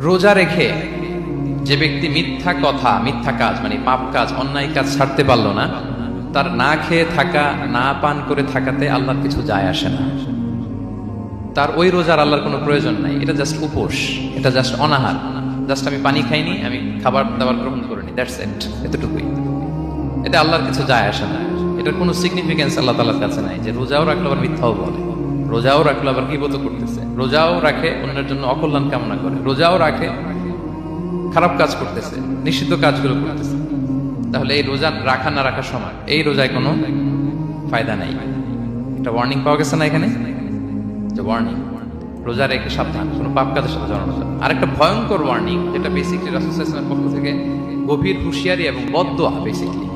রোজা রেখে যে ব্যক্তি মিথ্যা কথা, মিথ্যা কাজ মানে পাপ কাজ, অন্যায় কাজ ছাড়তে পারলো না, তার না খেয়ে থাকা, না পান করে থাকাতে আল্লাহর কিছু যায় আসে না। তার ওই রোজার আল্লাহর কোনো প্রয়োজন নাই। এটা জাস্ট উপোস, এটা জাস্ট অনাহার, জাস্ট আমি পানি খাইনি, আমি খাবার দাবার গ্রহণ করিনি, দ্যাটস ইট, এতটুকুই। এটা আল্লাহর কিছু যায় আসে না। এটার কোনো সিগনিফিকেন্স আল্লাহ তাআলার কাছে নাই যে রোজাও রাখলো আবার মিথ্যাও বলে, রোজাও রাখলো আবার গীবত করতেছে, রোজাও রাখে অন্যের জন্য অকল্যাণ কামনা করে, রোজাও রাখে খারাপ কাজ করতেছে, নিষিদ্ধ কাজগুলো করতেছে। তাহলে এই রোজা রাখা না রাখার সময় এই রোজায় কোনো ফায়দা নাই। একটা ওয়ার্নিং পাওয়া গেছে না এখানে, যে ওয়ার্নিং, রোজা রেখে সাবধান, কোনো পাপ কাজের সাথে জড়ানো যাবে। আর একটা ভয়ঙ্কর ওয়ার্নিং, যেটা বেসিকলি রাসূল সাল্লাল্লাহু আলাইহি ওয়াসাল্লামের পক্ষ থেকে গভীর হুঁশিয়ারি এবং বদদোয়া, বেসিকলি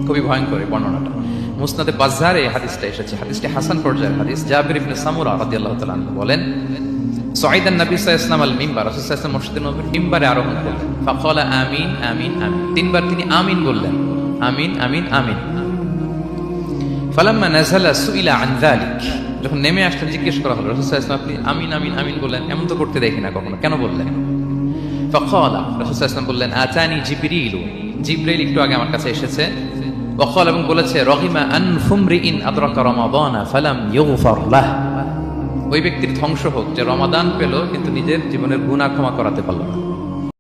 খুবই ভয়ঙ্কর এই বর্ণনাটা। মুসনাদে বাজ্জারে এই হাদিসটা এসেছে, হাদিসটি হাসান পর্যায়ের হাদিস। জাবির ইবনে সামুরা রাদিয়াল্লাহু তাআলা আনহু বলেন, সাইদান নবী সাল্লাল্লাহু আলাইহি ওয়াসাল্লাম আল মিম্বার, রাসূল সাল্লাল্লাহু আলাইহি ওয়াসাল্লাম মসজিদের নববীর মিম্বারে আরোহণ করলেন। ফাকালা আমিন আমিন আমিন, তিনবার তিনি আমিন বললেন, আমিন আমিন আমিন। ফালাম্মা নাযালা সুইলা আন যালিক, যখন নেমে আসলেন জিজ্ঞেস করা হলো, রাসূল সাল্লাল্লাহু আলাইহি ওয়াসাল্লাম আপনি আমিন আমিন আমিন বললেন, এমন তো করতে দেখি না কখনো, কেন বললেন? ফাকালা, রাসূল সাল্লাল্লাহু আলাইহি ওয়াসাল্লাম বললেন, আতানি জিবরিল, জিবরাইল একটু আগে আমার কাছে এসেছে। ওয়াকাল, এবং বলেছে, রহিমা আনফুমরিইন আদরাকা রমাদানা ফালাম ইউগফার লাহ, ওই ব্যক্তির ধ্বংস হোক যে রমাদান পেল কিন্তু নিজের জীবনের গুনাহ ক্ষমা করাতে পারল না।